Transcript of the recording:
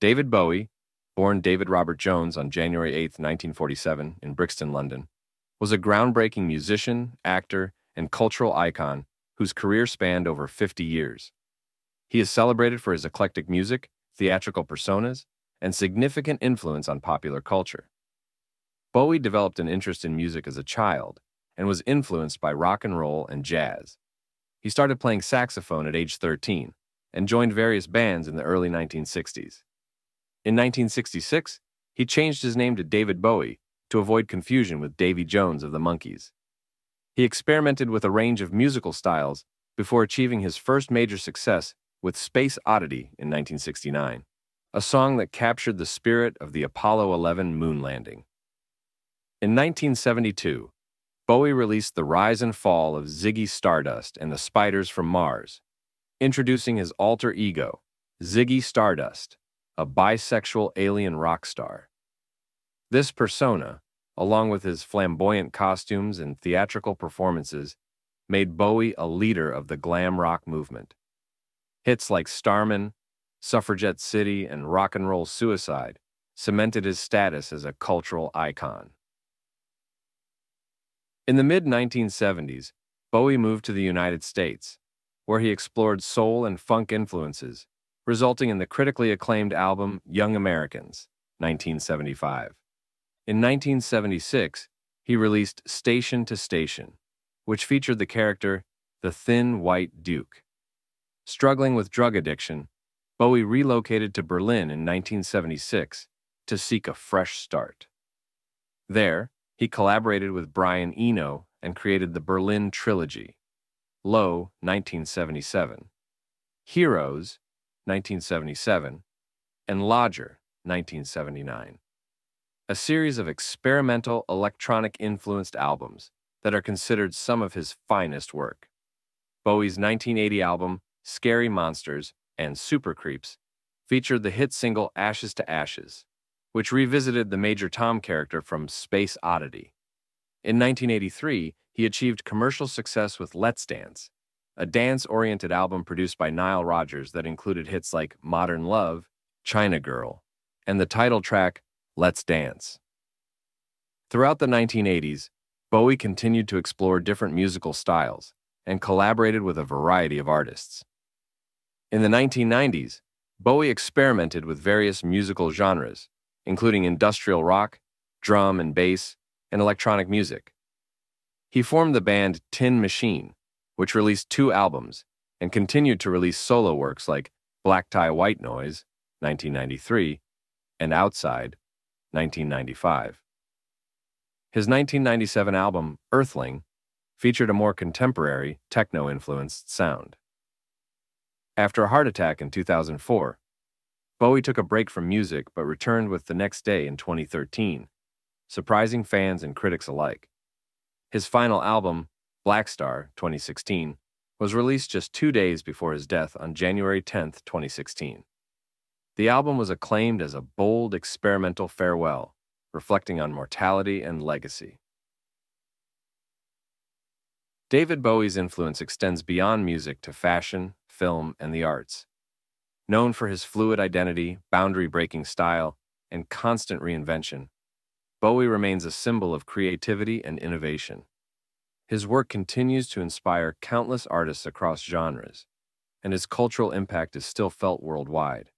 David Bowie, born David Robert Jones on January 8, 1947, in Brixton, London, was a groundbreaking musician, actor, and cultural icon whose career spanned over 50 years. He is celebrated for his eclectic music, theatrical personas, and significant influence on popular culture. Bowie developed an interest in music as a child and was influenced by rock and roll and jazz. He started playing saxophone at age 13 and joined various bands in the early 1960s. In 1966, he changed his name to David Bowie to avoid confusion with Davy Jones of the Monkees. He experimented with a range of musical styles before achieving his first major success with Space Oddity in 1969, a song that captured the spirit of the Apollo 11 moon landing. In 1972, Bowie released The Rise and Fall of Ziggy Stardust and the Spiders from Mars, introducing his alter ego, Ziggy Stardust, a bisexual alien rock star. This persona, along with his flamboyant costumes and theatrical performances, made Bowie a leader of the glam rock movement. Hits like Starman, Suffragette City, and Rock and Roll Suicide cemented his status as a cultural icon. In the mid-1970s, Bowie moved to the United States, where he explored soul and funk influences, resulting in the critically acclaimed album Young Americans, 1975. In 1976, he released Station to Station, which featured the character the Thin White Duke. Struggling with drug addiction, Bowie relocated to Berlin in 1976 to seek a fresh start. There, he collaborated with Brian Eno and created the Berlin Trilogy, Low, 1977, Heroes, 1977, and Lodger, 1979. A series of experimental electronic-influenced albums that are considered some of his finest work. Bowie's 1980 album, Scary Monsters and Super Creeps, featured the hit single Ashes to Ashes, which revisited the Major Tom character from Space Oddity. In 1983, he achieved commercial success with Let's Dance, a dance-oriented album produced by Nile Rodgers that included hits like Modern Love, China Girl, and the title track Let's Dance. Throughout the 1980s, Bowie continued to explore different musical styles and collaborated with a variety of artists. In the 1990s, Bowie experimented with various musical genres, including industrial rock, drum and bass, and electronic music. He formed the band Tin Machine, which released 2 albums and continued to release solo works like Black Tie White Noise, 1993, and Outside, 1995. His 1997 album, Earthling, featured a more contemporary, techno-influenced sound. After a heart attack in 2004, Bowie took a break from music but returned with The Next Day in 2013, surprising fans and critics alike. His final album, Black Star, 2016, was released just 2 days before his death on January 10, 2016. The album was acclaimed as a bold, experimental farewell, reflecting on mortality and legacy. David Bowie's influence extends beyond music to fashion, film, and the arts. Known for his fluid identity, boundary-breaking style, and constant reinvention, Bowie remains a symbol of creativity and innovation. His work continues to inspire countless artists across genres, and his cultural impact is still felt worldwide.